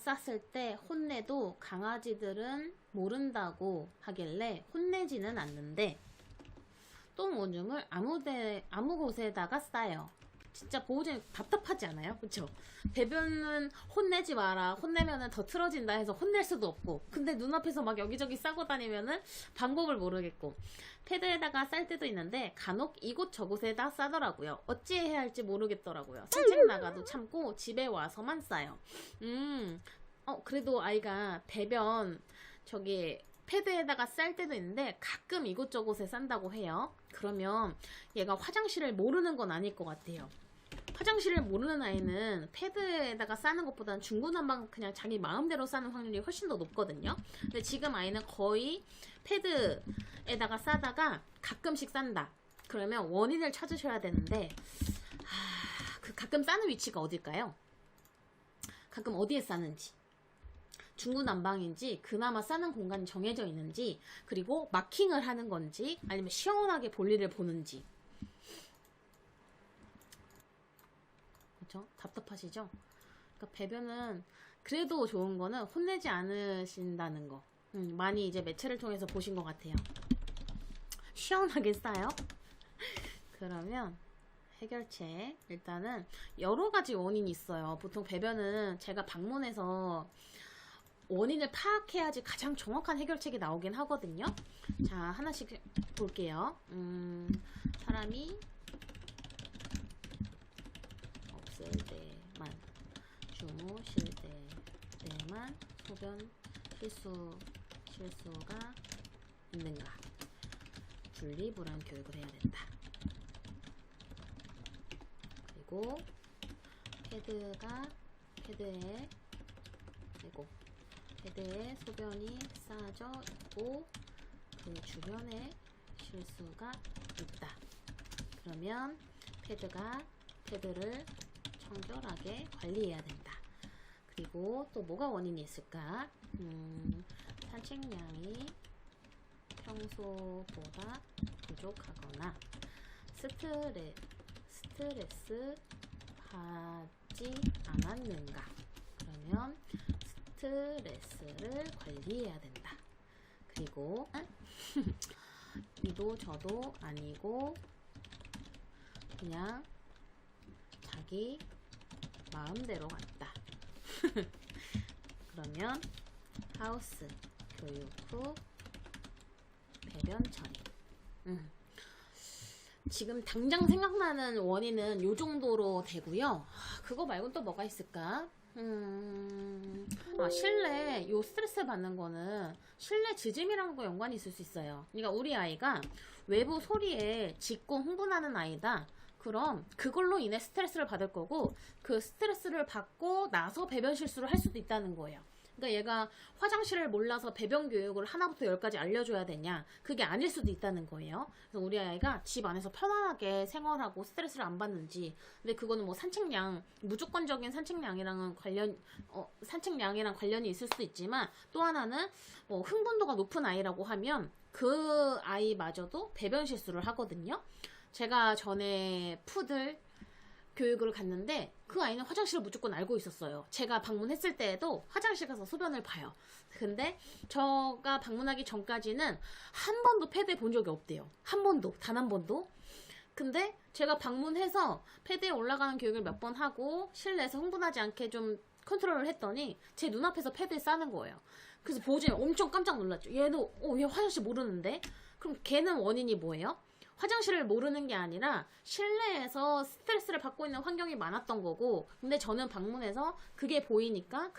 쌌을 때 혼내도 강아지들은 모른다고 하길래 혼내지는 않는데 똥 오줌을 아무 곳에다가 싸요. 진짜 보호자님 답답하지 않아요? 그쵸? 배변은 혼내지 마라. 혼내면은 더 틀어진다 해서 혼낼 수도 없고, 근데 눈앞에서 막 여기저기 싸고 다니면은 방법을 모르겠고, 패드에다가 쌀 때도 있는데 간혹 이곳 저곳에다 싸더라고요. 어찌해야 할지 모르겠더라고요. 산책 나가도 참고 집에 와서만 싸요. 그래도 아이가 배변 패드에다가 쌀 때도 있는데 가끔 이곳저곳에 싼다고 해요. 그러면 얘가 화장실을 모르는 건 아닐 것 같아요. 화장실을 모르는 아이는 패드에다가 싸는 것보다는 중구난방 그냥 자기 마음대로 싸는 확률이 훨씬 더 높거든요. 근데 지금 아이는 거의 패드에다가 싸다가 가끔씩 싼다. 그러면 원인을 찾으셔야 되는데 그 가끔 싸는 위치가 어딜까요? 가끔 어디에 싸는지, 중구난방인지, 그나마 싸는 공간이 정해져 있는지, 그리고 마킹을 하는 건지, 아니면 시원하게 볼일을 보는지. 그렇죠? 답답하시죠? 그러니까 배변은 그래도 좋은 거는 혼내지 않으신다는 거. 많이 이제 매체를 통해서 보신 것 같아요. 시원하게 싸요? 그러면 해결책, 일단은 여러 가지 원인이 있어요. 보통 배변은 제가 방문해서 원인을 파악해야지 가장 정확한 해결책이 나오긴 하거든요. 자, 하나씩 볼게요. 사람이 없을 때만, 주무실 때만 소변 실수가 있는가. 분리불안 교육을 해야 된다. 그리고 패드에 소변이 쌓여져 있고 그 주변에 실수가 있다. 그러면 패드를 청결하게 관리해야 된다. 그리고 또 뭐가 원인이 있을까? 산책량이 평소보다 부족하거나 스트레스 받지 않았는가. 그러면 스트레스를 관리해야 된다. 그리고 이도 저도 아니고 그냥 자기 마음대로 갔다. 그러면 하우스 교육 후 배변 처리. 지금 당장 생각나는 원인은 요 정도로 되고요. 그거 말고는 또 뭐가 있을까? 실내 스트레스 받는 거는 실내 짖음이랑 거 연관이 있을 수 있어요. 그러니까 우리 아이가 외부 소리에 짖고 흥분하는 아이다. 그럼 그걸로 인해 스트레스를 받을 거고, 그 스트레스를 받고 나서 배변 실수를 할 수도 있다는 거예요. 그러니까 얘가 화장실을 몰라서 배변 교육을 하나부터 10까지 알려줘야 되냐, 그게 아닐 수도 있다는 거예요. 그래서 우리 아이가 집 안에서 편안하게 생활하고 스트레스를 안 받는지, 근데 그거는 뭐 무조건적인 산책량이랑 관련이 있을 수도 있지만, 또 하나는 뭐 흥분도가 높은 아이라고 하면 그 아이마저도 배변 실수를 하거든요. 제가 전에 푸들 교육을 갔는데 그 아이는 화장실을 무조건 알고 있었어요. 제가 방문했을 때에도 화장실 가서 소변을 봐요. 근데 제가 방문하기 전까지는 한 번도 패드에 본 적이 없대요. 한 번도, 단 한 번도. 근데 제가 방문해서 패드에 올라가는 교육을 몇 번 하고 실내에서 흥분하지 않게 좀 컨트롤을 했더니 제 눈앞에서 패드에 싸는 거예요. 그래서 보호자님이 엄청 깜짝 놀랐죠. 얘도 얘 화장실 모르는데? 그럼 걔는 원인이 뭐예요? 화장실을 모르는 게 아니라 실내에서 스트레스를 받고 있는 환경이 많았던 거고, 근데 저는 방문해서 그게 보이니까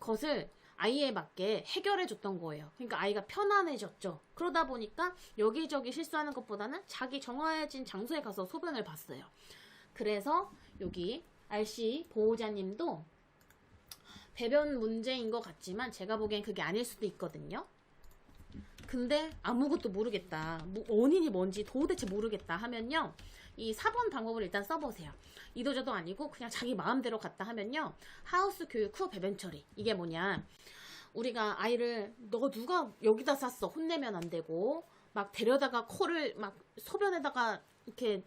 그것을 아이에 맞게 해결해 줬던 거예요. 그러니까 아이가 편안해졌죠. 그러다 보니까 여기저기 실수하는 것보다는 자기 정해진 장소에 가서 소변을 봤어요. 그래서 여기 RC 보호자님도 배변 문제인 것 같지만 제가 보기엔 그게 아닐 수도 있거든요. 근데 아무것도 모르겠다, 원인이 뭔지 도대체 모르겠다 하면요, 이 4번 방법을 일단 써보세요. 이도저도 아니고 그냥 자기 마음대로 갔다 하면요, 하우스 교육 후 배변 처리. 이게 뭐냐, 우리가 아이를 너 누가 여기다 쌌어 혼내면 안 되고, 막 데려다가 코를 막 소변에다가 이렇게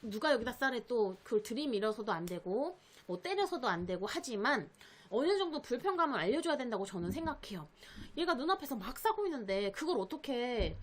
누가 여기다 싸래 또 그걸 들이밀어서도 안 되고, 뭐 때려서도 안 되고 하지만 어느 정도 불편감을 알려줘야 된다고 저는 생각해요. 얘가 눈앞에서 막 싸고 있는데 그걸 어떻게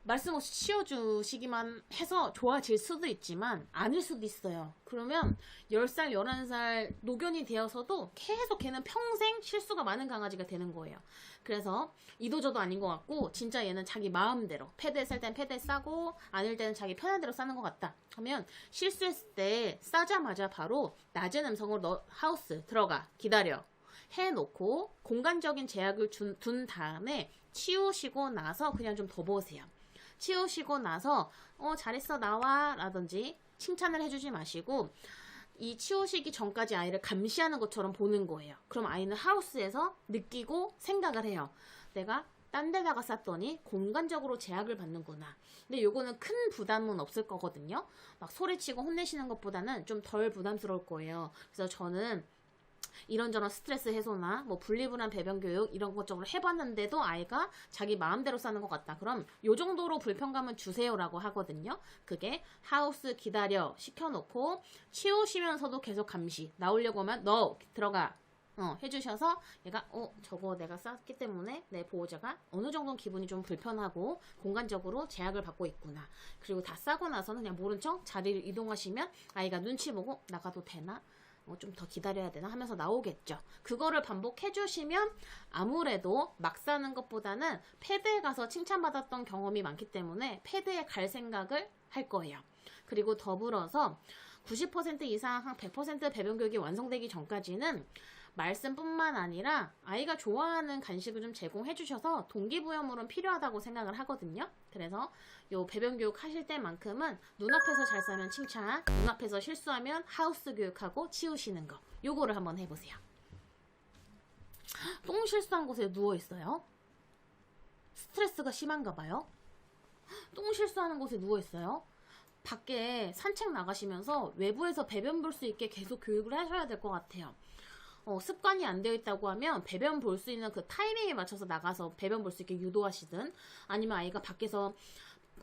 말씀 없이 치워주시기만 해서 좋아질 수도 있지만 아닐 수도 있어요. 그러면 10살, 11살 노견이 되어서도 계속 걔는 평생 실수가 많은 강아지가 되는 거예요. 그래서 이도저도 아닌 것 같고 진짜 얘는 자기 마음대로 패드에 쌀 땐 패드에 싸고 아닐 때는 자기 편한 대로 싸는 것 같다 하면 실수했을 때 싸자마자 바로 낮은 음성으로 너 하우스 들어가 기다려 해놓고 공간적인 제약을 둔 다음에 치우시고 나서 그냥 좀 더 보세요. 치우시고 나서 잘했어 나와 라든지 칭찬을 해주지 마시고 이 치우시기 전까지 아이를 감시하는 것처럼 보는 거예요. 그럼 아이는 하우스에서 느끼고 생각을 해요. 내가 딴 데다가 쌌더니 공간적으로 제약을 받는구나. 근데 요거는 큰 부담은 없을 거거든요. 막 소리치고 혼내시는 것보다는 좀 덜 부담스러울 거예요. 그래서 저는 이런저런 스트레스 해소나 뭐 분리불안 배변 교육 이런 것저것 해봤는데도 아이가 자기 마음대로 싸는 것 같다. 그럼 요 정도로 불편감은 주세요라고 하거든요. 그게 하우스 기다려 시켜놓고 치우시면서도 계속 감시 나오려고 하면 너 들어가 해주셔서 얘가 저거 내가 쌌기 때문에 내 보호자가 어느 정도 기분이 좀 불편하고 공간적으로 제약을 받고 있구나. 그리고 다 싸고 나서는 그냥 모른 척 자리를 이동하시면 아이가 눈치 보고 나가도 되나? 좀 더 기다려야 되나 하면서 나오겠죠. 그거를 반복해 주시면 아무래도 막 사는 것보다는 패드에 가서 칭찬받았던 경험이 많기 때문에 패드에 갈 생각을 할 거예요. 그리고 더불어서 90% 이상 한 100% 배변 교육이 완성되기 전까지는 말씀뿐만 아니라 아이가 좋아하는 간식을 좀 제공해 주셔서 동기부여물은 필요하다고 생각을 하거든요. 그래서 요 배변 교육 하실 때만큼은 눈앞에서 잘 싸면 칭찬, 눈앞에서 실수하면 하우스 교육하고 치우시는 거 요거를 한번 해보세요. 똥 실수한 곳에 누워있어요. 스트레스가 심한가 봐요. 똥 실수하는 곳에 누워있어요. 밖에 산책 나가시면서 외부에서 배변 볼 수 있게 계속 교육을 하셔야 될 것 같아요. 습관이 안 되어 있다고 하면 배변 볼 수 있는 그 타이밍에 맞춰서 나가서 배변 볼 수 있게 유도하시든 아니면 아이가 밖에서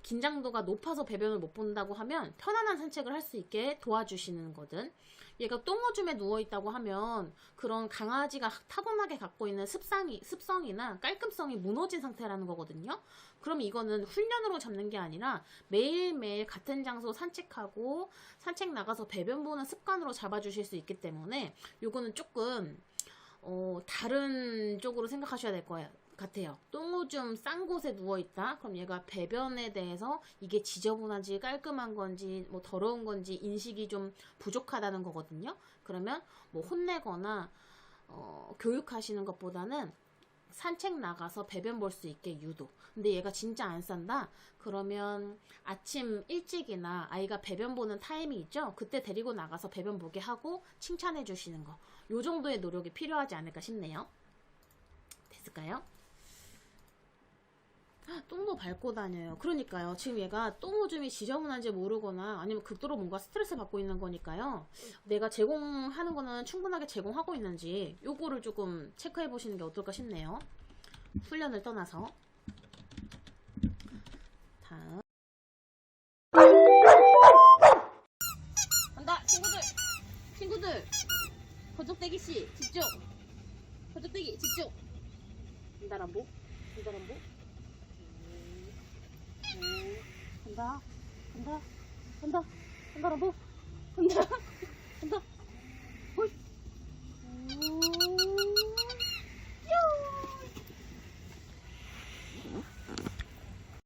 긴장도가 높아서 배변을 못 본다고 하면 편안한 산책을 할 수 있게 도와주시는 거든. 얘가 똥오줌에 누워있다고 하면 그런 강아지가 타고나게 갖고 있는 습성이나 깔끔성이 무너진 상태라는 거거든요. 그럼 이거는 훈련으로 잡는 게 아니라 매일매일 같은 장소 산책하고 산책 나가서 배변 보는 습관으로 잡아주실 수 있기 때문에 요거는 조금 다른 쪽으로 생각하셔야 될 거예요. 같아요. 똥오줌 싼 곳에 누워있다? 그럼 얘가 배변에 대해서 이게 지저분한지 깔끔한 건지 뭐 더러운 건지 인식이 좀 부족하다는 거거든요. 그러면 뭐 혼내거나 교육하시는 것보다는 산책 나가서 배변 볼 수 있게 유도. 근데 얘가 진짜 안 싼다? 그러면 아침 일찍이나 아이가 배변 보는 타임이 있죠? 그때 데리고 나가서 배변 보게 하고 칭찬해 주시는 거. 요 정도의 노력이 필요하지 않을까 싶네요. 됐을까요? 똥도 밟고 다녀요. 그러니까요. 지금 얘가 똥오줌이 지저분한지 모르거나 아니면 극도로 뭔가 스트레스 받고 있는 거니까요. 내가 제공하는 거는 충분하게 제공하고 있는지 요거를 조금 체크해 보시는 게 어떨까 싶네요. 훈련을 떠나서. 다음. 간다 친구들 거적대기씨 집중. 거적대기 집중. 간다람보 간다 람보 간다